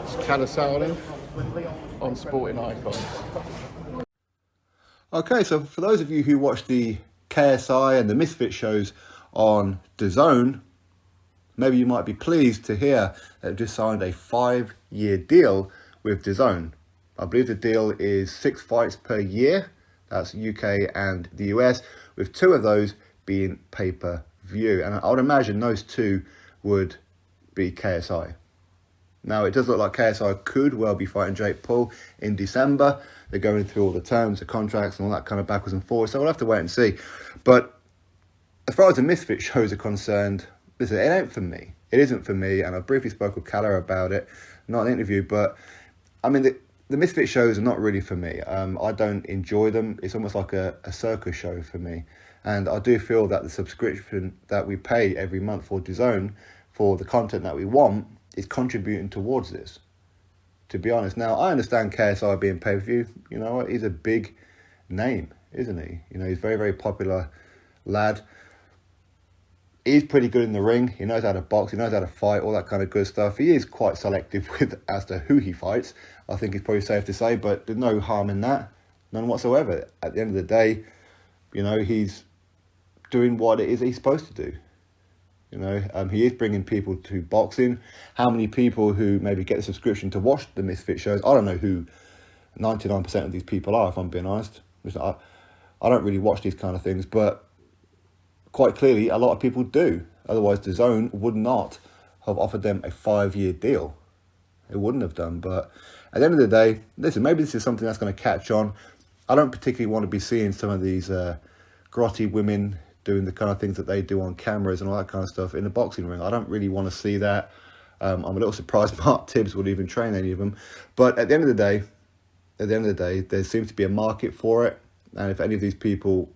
It's KSI on Sporting Icons. Okay, so for those of you who watch the KSI and the Misfits shows on DAZN, maybe you might be pleased to hear that they've just signed a 5-year deal with DAZN. I believe the deal is 6 fights per year. That's UK and the US, with 2 of those being pay-per-view. And I would imagine those 2 would be KSI. Now, it does look like KSI could well be fighting Jake Paul in December. They're going through all the terms, the contracts, and all that kind of backwards and forwards. So we'll have to wait and see. But as far as the Misfit shows are concerned, listen, it ain't for me. It isn't for me. And I briefly spoke with Calla about it, not an interview. But, I mean, the Misfit shows are not really for me. I don't enjoy them. It's almost like a circus show for me. And I do feel that the subscription that we pay every month for DAZN, for the content that we want, is contributing towards this, to be honest. Now, I understand KSI being pay-per-view. You know what? He's a big name, isn't he? You know, he's a very, very popular lad. He's pretty good in the ring. He knows how to box. He knows how to fight, all that kind of good stuff. He is quite selective as to who he fights. I think it's probably safe to say, but there's no harm in that. None whatsoever. At the end of the day, you know, he's doing what it is he's supposed to do. You know, he is bringing people to boxing. How many people who maybe get a subscription to watch the Misfit shows? I don't know who 99% of these people are, if I'm being honest. I don't really watch these kind of things, but quite clearly a lot of people do. Otherwise, DAZN would not have offered them a 5-year deal. It wouldn't have done. But at the end of the day, listen, maybe this is something that's going to catch on. I don't particularly want to be seeing some of these grotty women doing the kind of things that they do on cameras and all that kind of stuff in the boxing ring. I don't really want to see that. I'm a little surprised Mark Tibbs would even train any of them. But at the end of the day, there seems to be a market for it. And if any of these people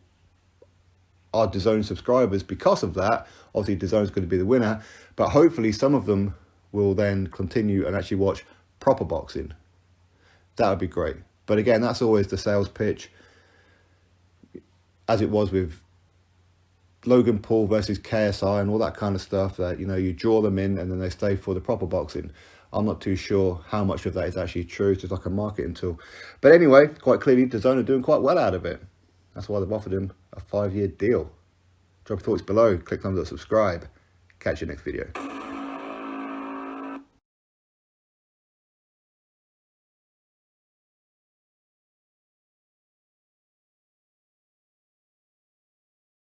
are DAZN subscribers because of that, obviously DAZN's going to be the winner. But hopefully some of them will then continue and actually watch proper boxing. That would be great. But again, that's always the sales pitch, as it was with Logan Paul versus KSI and all that kind of stuff, that, you know, you draw them in and then they stay for the proper boxing. I'm not too sure how much of that is actually true. It's just like a marketing tool. But anyway, quite clearly, DAZN are doing quite well out of it. That's why they've offered him a 5-year deal. Drop your thoughts below. Click thumbs up, subscribe. Catch you next video.